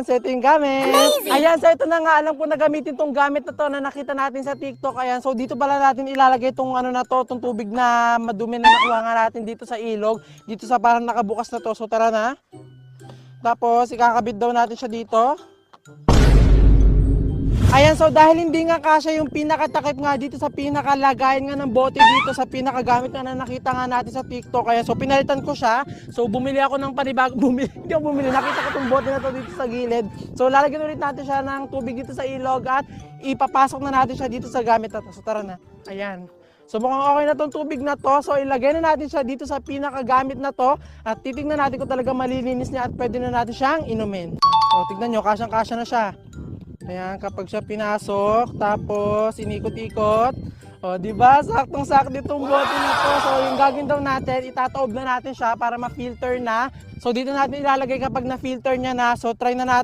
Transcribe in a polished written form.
So ito yung gamit. Amazing! Ayan, so ito na nga, alam ko na gamitin tong gamit na to na nakita natin sa TikTok. Ayan, so dito pala natin ilalagay tong ano na to, tong tubig na madumi na nakuha nga natin dito sa ilog. Dito sa parang nakabukas na to. So tara na. Tapos ikakabit daw natin siya dito. Ayan, so dahil hindi nga kasya yung pinakatakip nga dito sa pinakalagayan nga ng bote dito sa pinakagamit nga na nakita nga natin sa TikTok. Ayan, so pinalitan ko siya. So bumili ako ng panibago, hindi ako bumili, nakita ko tong bote na to dito sa gilid. So lalagyan ulit natin siya ng tubig dito sa ilog at ipapasok na natin siya dito sa gamit na to. So tara na, ayan. So mukhang okay na tong tubig na to. So ilagay na natin siya dito sa pinakagamit na to at titignan natin kung talaga malilinis niya at pwede na natin siyang inumin. So tignan nyo, kasyang-kasya na siya. Ayan, kapag siya pinasok, tapos inikot-ikot. O, di ba? Saktong-sakto itong bote nito. So, yung gagawin daw natin, itataob na natin siya para ma-filter na. So, dito natin ilalagay kapag na-filter niya na. So, try na natin.